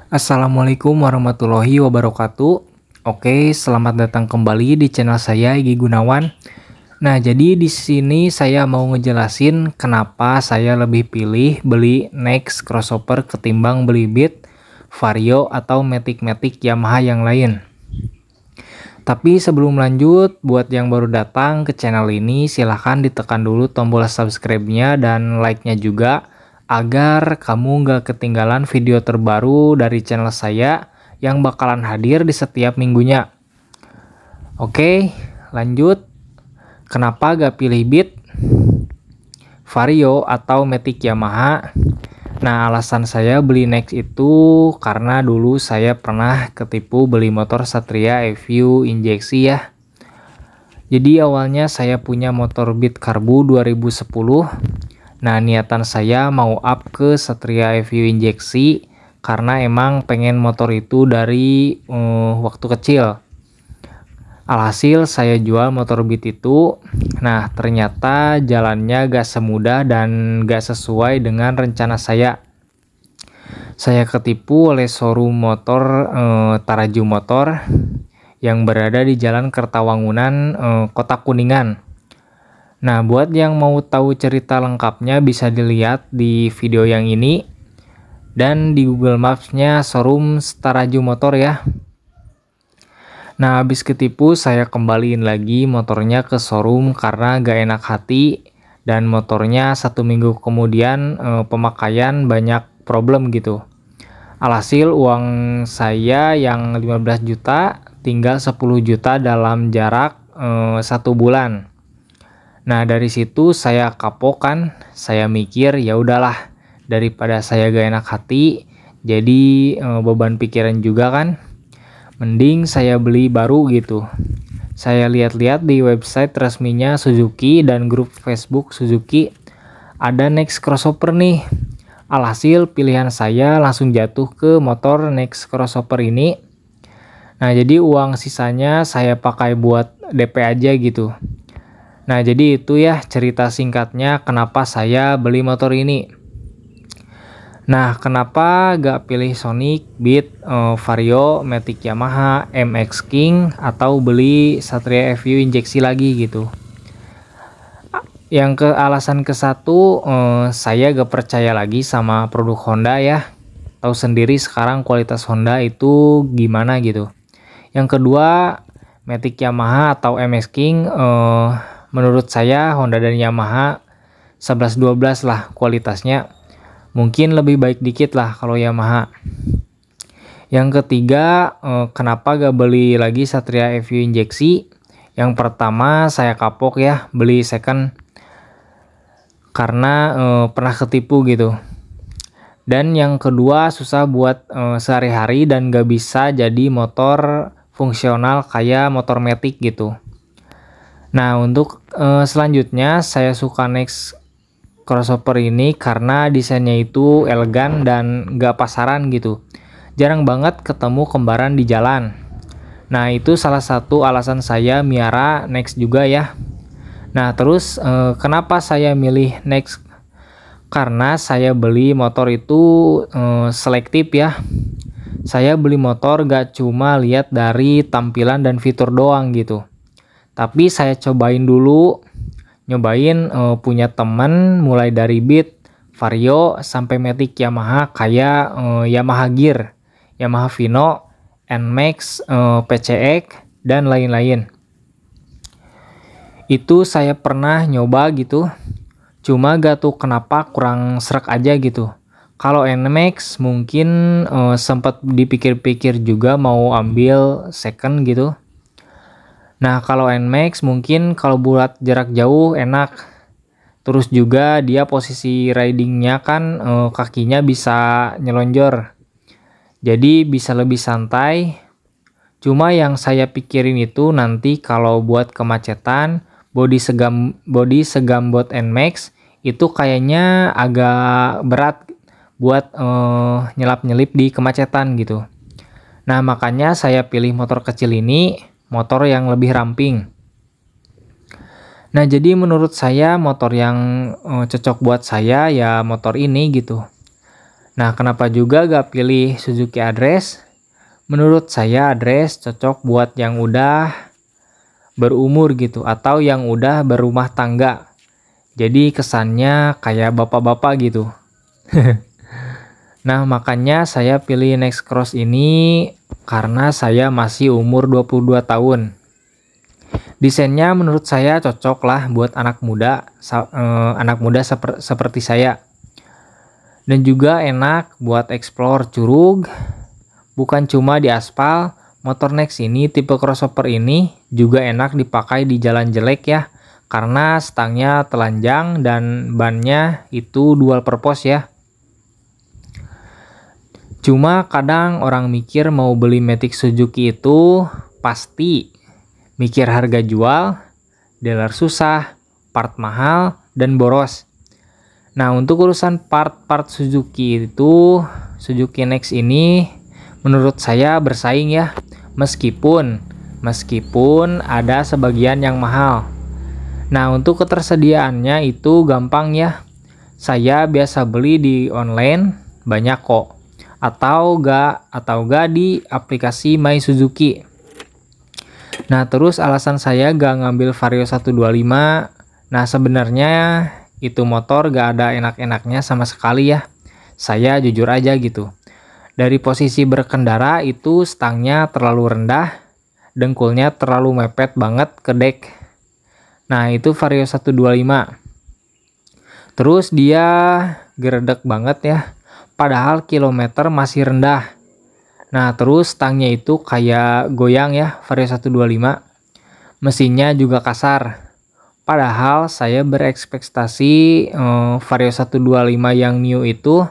Assalamualaikum warahmatullahi wabarakatuh. Oke, selamat datang kembali di channel saya Igi Gunawan. Nah, jadi di sini saya mau ngejelasin kenapa saya lebih pilih beli Nex crossover ketimbang beli Beat, Vario atau Matic Yamaha yang lain. Tapi sebelum lanjut, buat yang baru datang ke channel ini, silahkan ditekan dulu tombol subscribe-nya dan like-nya juga, agar kamu gak ketinggalan video terbaru dari channel saya yang bakalan hadir di setiap minggunya. Oke, lanjut. Kenapa gak pilih Beat, Vario, atau Matic Yamaha? Nah, alasan saya beli Nex itu karena dulu saya pernah ketipu beli motor Satria EVO injeksi ya. Jadi awalnya saya punya motor Beat Karbu 2010. Nah, niatan saya mau up ke Satria EVO injeksi karena emang pengen motor itu dari waktu kecil. Alhasil saya jual motor Beat itu. Nah, ternyata jalannya gak semudah dan gak sesuai dengan rencana saya. Saya ketipu oleh showroom motor Taraju Motor yang berada di Jalan Kertawangunan, Kota Kuningan. Nah, buat yang mau tahu cerita lengkapnya bisa dilihat di video yang ini dan di Google Maps-nya showroom Taraju Motor ya. Nah, habis ketipu saya kembaliin lagi motornya ke showroom karena gak enak hati dan motornya 1 minggu kemudian pemakaian banyak problem gitu. Alhasil uang saya yang 15 juta tinggal 10 juta dalam jarak 1 bulan. Nah, dari situ saya kapok kan, saya mikir ya udahlah, daripada saya gak enak hati jadi beban pikiran juga kan. Mending saya beli baru gitu. Saya lihat-lihat di website resminya Suzuki dan grup Facebook Suzuki ada Nex crossover nih. Alhasil pilihan saya langsung jatuh ke motor Nex crossover ini. Nah, jadi uang sisanya saya pakai buat DP aja gitu. Nah, jadi itu ya cerita singkatnya kenapa saya beli motor ini. Nah, kenapa gak pilih Sonic, Beat, Vario, Matic Yamaha, MX King, atau beli Satria EVO injeksi lagi gitu? Yang alasan ke satu, saya gak percaya lagi sama produk Honda ya. Tahu sendiri sekarang kualitas Honda itu gimana gitu. Yang kedua, Matic Yamaha atau MX King, menurut saya Honda dan Yamaha 11-12 lah kualitasnya. Mungkin lebih baik dikit lah kalau Yamaha. Yang ketiga, kenapa gak beli lagi Satria EVO injeksi? Yang pertama, saya kapok ya beli second karena pernah ketipu gitu. Dan yang kedua, susah buat sehari-hari dan gak bisa jadi motor fungsional kayak motor Matic gitu. Nah, untuk selanjutnya saya suka Nex crossover ini karena desainnya itu elegan dan gak pasaran gitu. Jarang banget ketemu kembaran di jalan. Nah, itu salah satu alasan saya miara Nex juga ya. Nah, terus kenapa saya milih Nex? Karena saya beli motor itu selektif ya. Saya beli motor gak cuma lihat dari tampilan dan fitur doang gitu. Tapi saya cobain dulu. Nyobain punya temen mulai dari Beat, Vario, sampai Matic Yamaha kayak Yamaha Gear, Yamaha Vino, NMAX, PCX, dan lain-lain. Itu saya pernah nyoba gitu, cuma gak tuh kenapa kurang serak aja gitu. Kalau NMAX mungkin sempat dipikir-pikir juga mau ambil second gitu. Nah, kalau NMAX mungkin kalau buat jarak jauh enak. Terus juga dia posisi ridingnya kan kakinya bisa nyelonjor. Jadi bisa lebih santai. Cuma yang saya pikirin itu nanti kalau buat kemacetan, bodi segambot NMAX itu kayaknya agak berat buat nyelap-nyelip di kemacetan gitu. Nah, makanya saya pilih motor kecil ini. Motor yang lebih ramping. Nah, jadi menurut saya motor yang cocok buat saya ya motor ini gitu. Nah, kenapa juga gak pilih Suzuki Address? Menurut saya Address cocok buat yang udah berumur gitu atau yang udah berumah tangga. Jadi kesannya kayak bapak-bapak gitu. Nah, makanya saya pilih Nextcross ini karena saya masih umur 22 tahun. Desainnya menurut saya cocok lah buat anak muda, seperti saya. Dan juga enak buat explore curug. Bukan cuma di aspal, motor Next ini tipe crossover ini juga enak dipakai di jalan jelek ya. Karena stangnya telanjang dan bannya itu dual purpose ya. Cuma kadang orang mikir mau beli Matic Suzuki itu pasti mikir harga jual, dealer susah, part mahal, dan boros. Nah, untuk urusan part-part Suzuki itu, Suzuki Next ini menurut saya bersaing ya. Meskipun ada sebagian yang mahal. Nah, untuk ketersediaannya itu gampang ya. Saya biasa beli di online, banyak kok. Atau gak di aplikasi My Suzuki. Nah, terus alasan saya gak ngambil Vario 125. Nah, sebenarnya itu motor gak ada enak-enaknya sama sekali ya. Saya jujur aja gitu. Dari posisi berkendara itu stangnya terlalu rendah, dengkulnya terlalu mepet banget ke dek. Nah, itu Vario 125. Terus dia geredek banget ya, padahal kilometer masih rendah. Nah, terus stangnya itu kayak goyang ya, Vario 125. Mesinnya juga kasar. Padahal saya berekspektasi Vario 125 yang new itu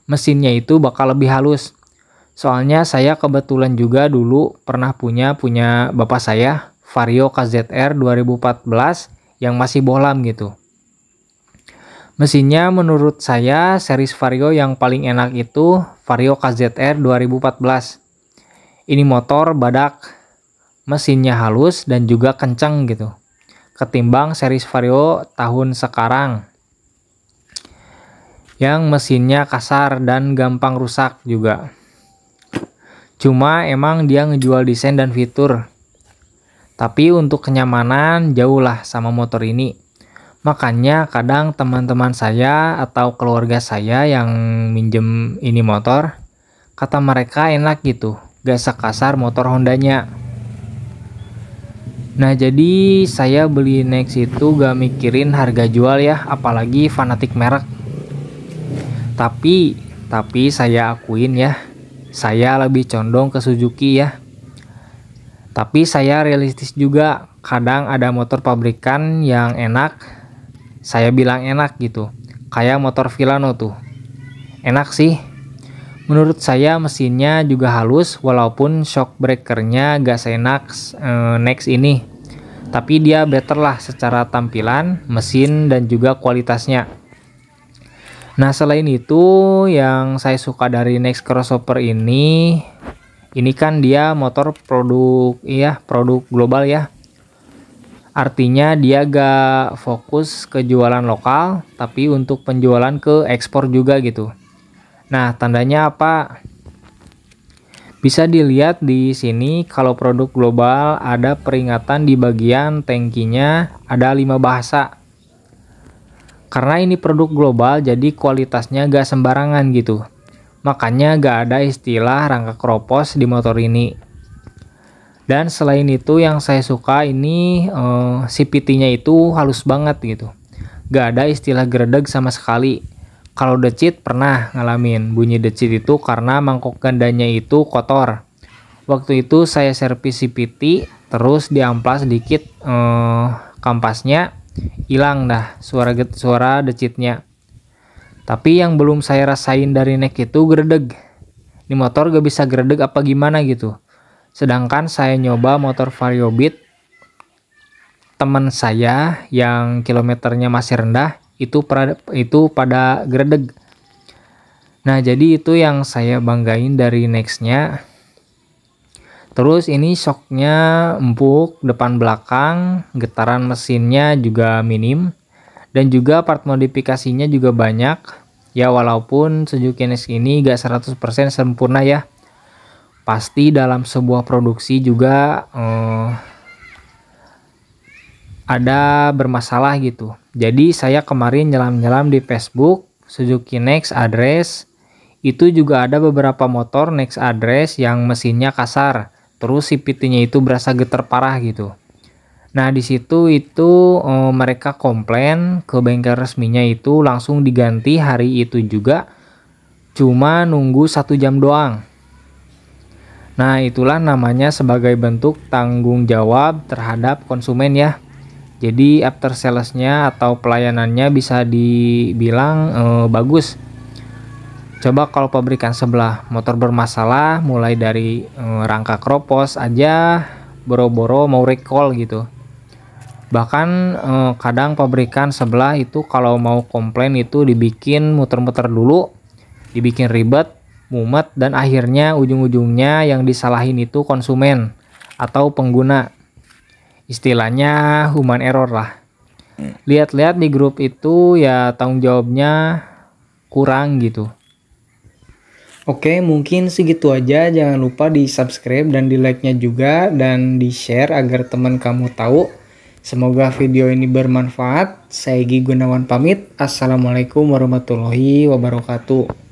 mesinnya itu bakal lebih halus. Soalnya saya kebetulan juga dulu pernah punya bapak saya Vario KZR 2014 yang masih bohlam gitu. Mesinnya menurut saya series Vario yang paling enak itu Vario KZR 2014. Ini motor badak, mesinnya halus dan juga kencang gitu. Ketimbang series Vario tahun sekarang yang mesinnya kasar dan gampang rusak juga. Cuma emang dia ngejual desain dan fitur. Tapi untuk kenyamanan jauh lah sama motor ini. Makanya kadang teman-teman saya atau keluarga saya yang minjem ini motor, kata mereka enak gitu, gak sekasar motor Hondanya. Nah, jadi saya beli Next itu gak mikirin harga jual ya, apalagi fanatik merek. Tapi saya akuin ya, saya lebih condong ke Suzuki ya. Tapi saya realistis juga, kadang ada motor pabrikan yang enak, saya bilang enak gitu. Kayak motor Villano tuh. Enak sih. Menurut saya mesinnya juga halus walaupun shock breakernya gak seenak Next ini. Tapi dia better lah secara tampilan, mesin, dan juga kualitasnya. Nah, selain itu yang saya suka dari Next crossover ini kan dia motor produk global ya. Artinya dia gak fokus ke jualan lokal, tapi untuk penjualan ke ekspor juga gitu. Nah, tandanya apa? Bisa dilihat di sini kalau produk global ada peringatan di bagian tangkinya ada 5 bahasa. Karena ini produk global jadi kualitasnya gak sembarangan gitu. Makanya gak ada istilah rangka kropos di motor ini. Dan selain itu yang saya suka ini CVT-nya itu halus banget gitu. Gak ada istilah geredeg sama sekali. Kalau decit pernah ngalamin bunyi decit itu karena mangkok gandanya itu kotor. Waktu itu saya servis CVT terus diamplas dikit kampasnya, hilang dah suara decitnya. Tapi yang belum saya rasain dari Next itu geredeg. Ini motor gak bisa geredeg apa gimana gitu. Sedangkan saya nyoba motor Vario Beat teman saya yang kilometernya masih rendah itu pada geredeg. Nah, jadi itu yang saya banggain dari Next-nya. Terus ini shocknya empuk depan belakang, getaran mesinnya juga minim, dan juga part modifikasinya juga banyak Ya walaupun Suzuki Next ini gak 100% sempurna ya. Pasti dalam sebuah produksi juga ada bermasalah gitu. Jadi saya kemarin nyelam-nyelam di Facebook Suzuki Next Address. Itu juga ada beberapa motor Next Address yang mesinnya kasar. Terus si PT-nya itu berasa getar parah gitu. Nah di situ itu mereka komplain ke bengkel resminya itu langsung diganti hari itu juga, cuma nunggu 1 jam doang. Nah itulah namanya sebagai bentuk tanggung jawab terhadap konsumen ya. Jadi after salesnya atau pelayanannya bisa dibilang bagus. Coba kalau pabrikan sebelah motor bermasalah, mulai dari rangka kropos aja boro-boro mau recall gitu. Bahkan kadang pabrikan sebelah itu kalau mau komplain itu dibikin muter-muter dulu, dibikin ribet, mumet, dan akhirnya ujung-ujungnya yang disalahin itu konsumen atau pengguna. Istilahnya human error lah. Lihat-lihat di grup itu ya tanggung jawabnya kurang gitu. Oke, mungkin segitu aja. Jangan lupa di subscribe dan di like-nya juga, dan di share agar teman kamu tahu. Semoga video ini bermanfaat. Saya Egy Gunawan pamit. Assalamualaikum warahmatullahi wabarakatuh.